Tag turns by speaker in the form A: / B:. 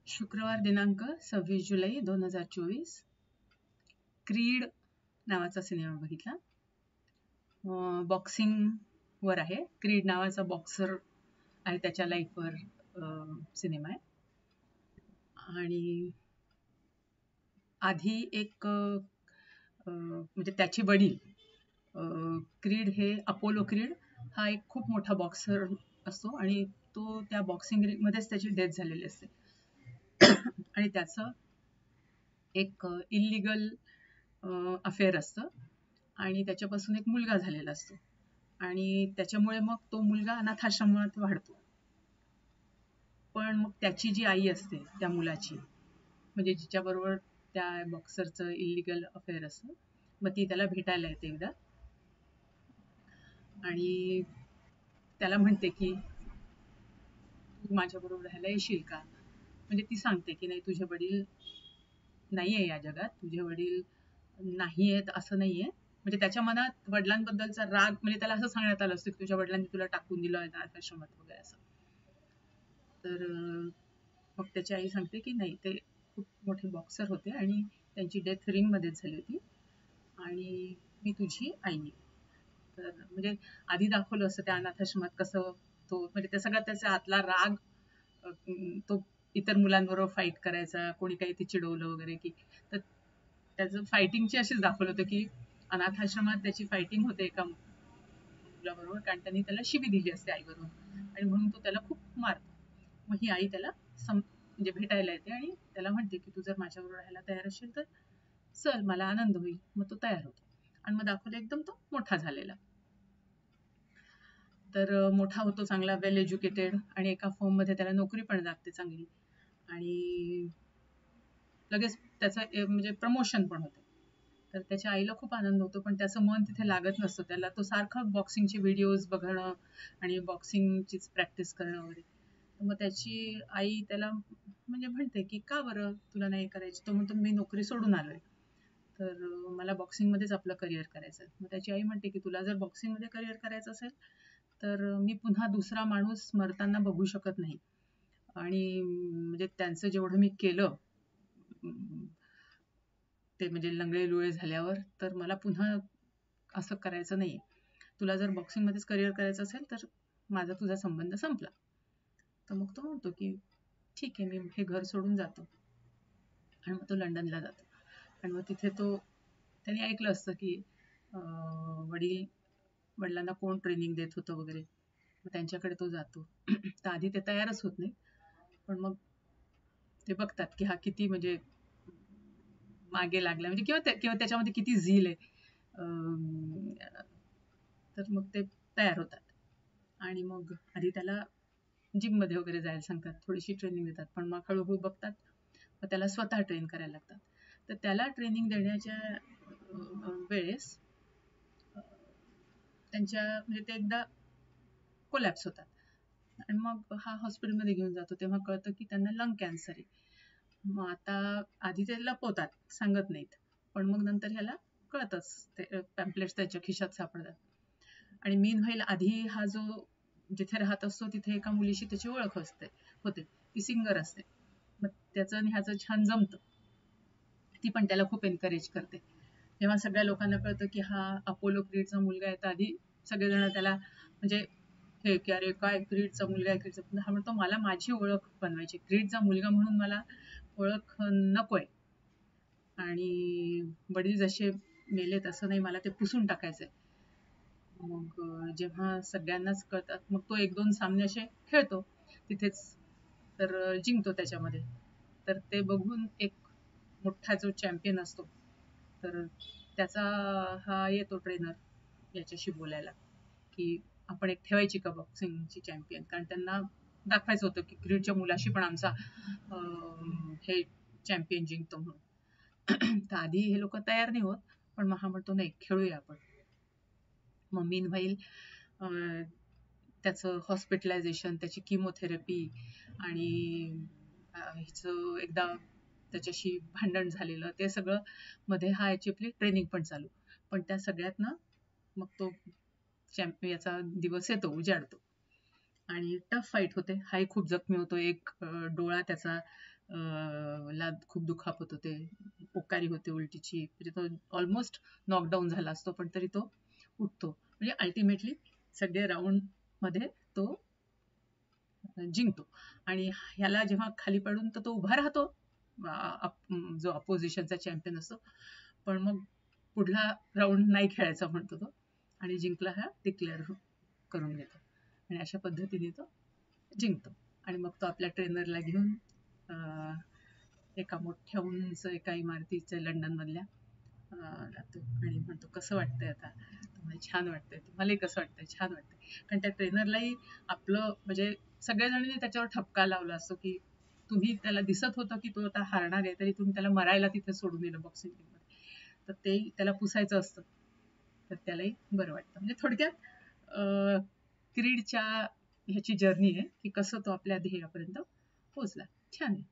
A: शुक्रवार दिनांक 26 जुलै 2024. क्रीड नावाचा सिनेमा बघितला. बॉक्सिंग वर आहे. क्रीड नावाचा बॉक्सर आहे, त्याच्या लाईफवर सिनेमा आहे. आणि आधी एक म्हणजे त्याचे वडील क्रीड हे अपोलो क्रीड हा एक खूप मोठा बॉक्सर असतो आणि तो त्या बॉक्सिंग मध्येच त्याची डेथ झालेली असते. आणि त्याचं एक इल्लिगल अफेअर असतं आणि त्याच्यापासून एक मुलगा झालेला असतो आणि त्याच्यामुळे मग तो मुलगा अनाथाश्रमात वाढतो. पण मग त्याची जी आई असते त्या मुलाची, म्हणजे जिच्याबरोबर त्या बॉक्सरचं इल्लिगल अफेअर असतं, मग ती त्याला भेटायला येते एकदा आणि त्याला म्हणते की तू माझ्याबरोबर राहायला येशील का. म्हणजे ती सांगते की नाही, तुझे वडील नाहीये या जगात, तुझे वडील नाही आहेत असं नाहीये. म्हणजे त्याच्या मनात वडिलांबद्दलचा राग, म्हणजे त्याला असं सांगण्यात आलं असतं की तुझ्या वडिलांनी तुला टाकून दिलं अनाथाश्रमात वगैरे असं. तर मग त्याची आई सांगते की नाही, ते खूप मोठे बॉक्सर होते आणि त्यांची डेथ रिंगमध्येच झाली होती आणि मी तुझी आई आहे. तर म्हणजे आधी दाखवलं असतं त्या अनाथाश्रमात कसं तो, म्हणजे त्या सगळ्यात त्याचा आतला राग, तो इतर मुलांबरोबर फाईट करायचा, कोणी काही ते चिडवलं वगैरे की, तर त्याचं फायटिंगची अशीच दाखवलं होतं की अनाथाश्रमात त्याची फायटिंग होते एका मुलाबरोबर, कारण त्यांनी त्याला शिवी दिली असते आईबरोबर आणि म्हणून तो त्याला खूप मारतो. मग ही आई त्याला म्हणजे भेटायला येते आणि त्याला म्हणते की तू जर माझ्याबरोबर राहायला तयार असेल तर चल, मला आनंद होईल. मग तो तयार होतो आणि मग दाखवलं एकदम तो मोठा झालेला. तर मोठा होतो चांगला, वेल एज्युकेटेड, आणि एका फर्म मध्ये त्याला नोकरी पण लागते चांगली आणि लगेच त्याचं म्हणजे प्रमोशन पण होते. तर त्याच्या आईला खूप आनंद होतो, पण त्याचं मन तिथे लागत नसतं. त्याला तो सारखं बॉक्सिंगचे व्हिडिओज बघणं आणि बॉक्सिंगचीच प्रॅक्टिस करणं वगैरे. मग त्याची आई त्याला म्हणजे म्हणते की का बरं तुला नाही करायची. तो म्हणतो मी नोकरी सोडून आलोय, तर मला बॉक्सिंगमध्येच आपलं करिअर करायचं. मग त्याची आई म्हणते की तुला जर बॉक्सिंगमध्ये करिअर करायचं असेल तर मी पुन्हा दुसरा माणूस मरताना बघू शकत नाही आणि म्हणजे त्यांचं जेवढं मी केलं ते, म्हणजे लंगडे लुळे झाल्यावर, तर मला पुन्हा असं करायचं नाहीये. तुला जर बॉक्सिंगमध्येच करिअर करायचं असेल तर माझा तुझा संबंध संपला. तर मग तो म्हणतो की ठीक आहे, मी हे घर सोडून जातो. आणि मग तो लंडनला जातो आणि मग तिथे तो, त्यांनी ऐकलं असतं की वडिलांना कोण ट्रेनिंग देत होतं वगैरे. मग त्यांच्याकडे तो जातो. तर आधी ते तयारच होत नाही, पण मग ते बघतात की हा किती म्हणजे मागे लागला, म्हणजे किंवा त्याच्यामध्ये किती झील आहे. तर मग ते तयार होतात आणि मग आधी त्याला जिम मध्ये वगैरे जायला सांगतात, थोडीशी ट्रेनिंग देतात, पण मग हळूहळू बघतात, मग त्याला स्वतः ट्रेन करायला लागतात. तर त्याला ट्रेनिंग देण्याच्या वेळेस त्यांच्या म्हणजे ते एकदा कोलॅप्स होतात आणि मग हा हॉस्पिटलमध्ये घेऊन जातो, तेव्हा कळतं की त्यांना लंग कॅन्सर आहे. मग आता आधी ते लपवतात, सांगत नाहीत, पण मग नंतर ह्याला कळतच, ते पॅम्पलेट्स त्याच्या खिशात सापडतात. आणि मीन व्हाईल आधी हा जो जिथे राहत असतो तिथे एका मुलीशी त्याची ओळख होते, ती सिंगर असते. मग त्याचं आणि ह्याचं छान जमतं. ती पण त्याला खूप एनकरेज करते. जेव्हा सगळ्या लोकांना कळतं की हा अपोलो क्रीडचा मुलगा आहे, तर आधी सगळेजण त्याला म्हणजे हे की अरे काय क्रीडचा मुलगा आहे, क्रीडचा. हा म्हणतो मला माझी ओळख बनवायची, क्रीडचा मुलगा म्हणून मला ओळख नकोय आणि वडील जसे मेले तसं नाही, मला ते पुसून टाकायचंय. मग जेव्हा सगळ्यांनाच कळतात, मग तो 1-2 सामने असे खेळतो तिथेच, तर जिंकतो त्याच्यामध्ये. तर ते बघून एक मोठा जो चॅम्पियन असतो, तर त्याचा हा येतो ट्रेनर याच्याशी बोलायला की आपण एक ठेवायची का बॉक्सिंगची चॅम्पियन, कारण त्यांना दाखवायचं होतं की क्रीडच्या मुलाशी पण आमचा हे चॅम्पियन जिंकतो म्हणून. तर आधी हे लोक तयार नाही होत, पण मग हा म्हणतो नाही, खेळूया आपण. मग मीन व्हाईल त्याचं हॉस्पिटलायझेशन, त्याची किमोथेरपी आणि हिचं एकदा त्याच्याशी भांडण झालेलं, ते सगळं मध्ये हा याची आपली ट्रेनिंग पण चालू. पण त्या सगळ्यातनं मग तो याचा दिवस येतो, उजाडतो आणि टफ फाईट होते. हाही खूप जखमी होतो, एक डोळा त्याचा ला खूप दुखापत होते, पोकारी होते उलटीची, म्हणजे तो ऑलमोस्ट नॉकडाऊन झाला असतो, पण तरी तो उठतो. म्हणजे अल्टिमेटली सगळे राऊंड मध्ये तो जिंकतो. आणि ह्याला जेव्हा खाली पडून तर तो उभा राहतो, जो अपोजिशनचा चॅम्पियन असतो, पण मग पुढला राऊंड नाही खेळायचा म्हणतो तो, आणि जिंकला हा डिक्लेअर करून घेतो. आणि अशा पद्धतीने तो जिंकतो. आणि मग तो आपल्या ट्रेनरला घेऊन एका मोठ्या उंच एका इमारतीच्या लंडन मधल्या जातो आणि म्हणतो, कसं वाटतंय आता? छान वाटतंय. तुम्हालाही कसं वाटतंय? छान वाटतंय. कारण त्या ट्रेनरलाही आपलं म्हणजे सगळ्याजणांनी त्याच्यावर ठपका लावला असतो, की तुम्ही त्याला दिसत होतं की तो आता हारणार आहे, तरी तुम्ही त्याला मरायला तिथे सोडून दिलं बॉक्सिंग मध्ये. तर ते त्याला पुसायचं असतं, तर त्यालाही बरं वाटतं. म्हणजे थोडक्यात क्रीडच्या ह्याची जर्नी आहे की कसं तो आपल्या ध्येयापर्यंत पोहोचला. छान आहे.